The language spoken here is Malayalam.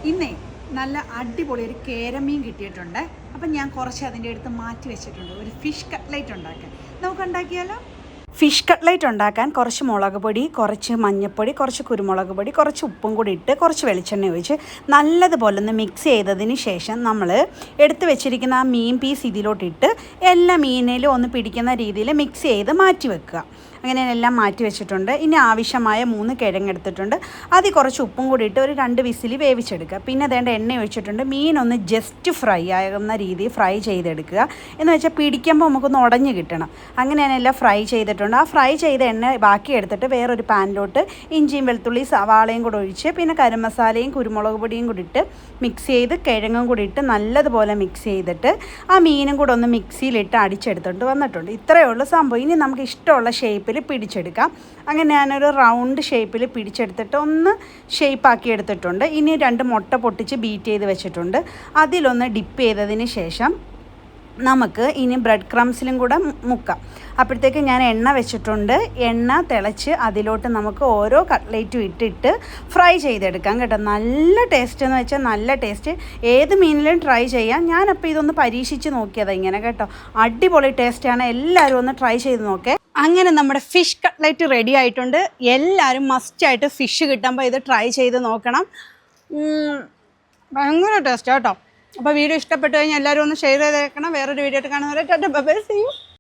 ഇന്നേ നല്ല അടിപൊളി ഒരു കേരമീൻ കിട്ടിയിട്ടുണ്ട്. അപ്പം ഞാൻ കുറച്ച് അതിൻ്റെ അടുത്ത് മാറ്റി വെച്ചിട്ടുണ്ട്. ഒരു ഫിഷ് കട്ട്ലേറ്റ് ഉണ്ടാക്കാൻ നമുക്ക് ഉണ്ടാക്കിയാലോ? ഫിഷ് കട്ട്ലേറ്റ് ഉണ്ടാക്കാൻ കുറച്ച് മുളക് പൊടി, കുറച്ച് മഞ്ഞൾപ്പൊടി, കുറച്ച് കുരുമുളക് പൊടി, കുറച്ച് ഉപ്പും കൂടി ഇട്ട് കുറച്ച് വെളിച്ചെണ്ണ ഒഴിച്ച് നല്ലതുപോലെ ഒന്ന് മിക്സ് ചെയ്തതിന് ശേഷം നമ്മൾ എടുത്ത് വെച്ചിരിക്കുന്ന ആ മീൻ പീസ് ഇതിലോട്ടിട്ട് എല്ലാ മീനിലും ഒന്ന് പിടിക്കുന്ന രീതിയിൽ മിക്സ് ചെയ്ത് മാറ്റി വെക്കുക. അങ്ങനെ എല്ലാം മാറ്റി വെച്ചിട്ടുണ്ട്. ഇനി ആവശ്യമായ 3 കിഴങ്ങെടുത്തിട്ടുണ്ട്. അതിൽ കുറച്ച് ഉപ്പും കൂടി ഇട്ട് ഒരു 2 വിസിൽ വേവിച്ചെടുക്കുക. പിന്നെ അതേണ്ട എണ്ണ ഒഴിച്ചിട്ടുണ്ട്. മീനൊന്ന് ജസ്റ്റ് ഫ്രൈ ആകുന്ന രീതിയിൽ ഫ്രൈ ചെയ്തെടുക്കുക. എന്ന് വെച്ചാൽ പിടിക്കുമ്പോൾ നമുക്കൊന്ന് ഉടഞ്ഞ് കിട്ടണം. അങ്ങനെ ഞാനെല്ലാം ഫ്രൈ ചെയ്തിട്ടുണ്ട്. ആ ഫ്രൈ ചെയ്ത എണ്ണ ബാക്കി എടുത്തിട്ട് വേറൊരു പാനിലോട്ട് ഇഞ്ചിയും വെളുത്തുള്ളി സവാളയും കൂടെ ഒഴിച്ച് പിന്നെ ഗരം മസാലയും കുരുമുളക് പൊടിയും കൂടി ഇട്ട് മിക്സ് ചെയ്ത് കിഴങ്ങും കൂടി ഇട്ട് നല്ലതുപോലെ മിക്സ് ചെയ്തിട്ട് ആ മീനും കൂടെ ഒന്ന് മിക്സിയിലിട്ട് അടിച്ചെടുത്തോണ്ട് വന്നിട്ടുണ്ട്. ഇത്രയേ ഉള്ളൂ സംഭവം. ഇനി നമുക്ക് ഇഷ്ടമുള്ള ഷേപ്പിൽ പിടിച്ചെടുക്കാം. അങ്ങനെ ഞാനൊരു റൗണ്ട് ഷേപ്പിൽ പിടിച്ചെടുത്തിട്ട് ഒന്ന് ഷേപ്പാക്കി എടുത്തിട്ടുണ്ട്. ഇനി 2 മുട്ട പൊട്ടിച്ച് ബീറ്റ് ചെയ്ത് വെച്ചിട്ടുണ്ട്. അതിലൊന്ന് ഡിപ്പ് ചെയ്തതിന് ശേഷം നമുക്ക് ഇനി ബ്രെഡ് ക്രംസിലും കൂടെ മുക്കാം. അപ്പോഴത്തേക്ക് ഞാൻ എണ്ണ വെച്ചിട്ടുണ്ട്. എണ്ണ തിളച്ച് അതിലോട്ട് നമുക്ക് ഓരോ കട്ട്ലേറ്റും ഇട്ടിട്ട് ഫ്രൈ ചെയ്തെടുക്കാം കേട്ടോ. നല്ല ടേസ്റ്റ് എന്ന് വെച്ചാൽ നല്ല ടേസ്റ്റ്. ഏത് മീനിലും ട്രൈ ചെയ്യാം. ഞാനപ്പോൾ ഇതൊന്ന് പരീക്ഷിച്ച് നോക്കിയതാണ് ഇങ്ങനെ കേട്ടോ. അടിപൊളി ടേസ്റ്റാണ്. എല്ലാവരും ഒന്ന് ട്രൈ ചെയ്ത് നോക്കേ. അങ്ങനെ നമ്മുടെ ഫിഷ് കട്ട്ലേറ്റ് റെഡി ആയിട്ടുണ്ട്. എല്ലാവരും മസ്റ്റായിട്ട് ഫിഷ് കിട്ടുമ്പോൾ ഇത് ട്രൈ ചെയ്ത് നോക്കണം. ഭയങ്കര ടേസ്റ്റ് കേട്ടോ. അപ്പോൾ വീഡിയോ ഇഷ്ടപ്പെട്ടു കഴിഞ്ഞാൽ എല്ലാവരും ഒന്ന് ഷെയർ ചെയ്തേക്കണം. വേറൊരു വീഡിയോ ആയിട്ട് കാണുന്നവരെ tata bye bye, see U.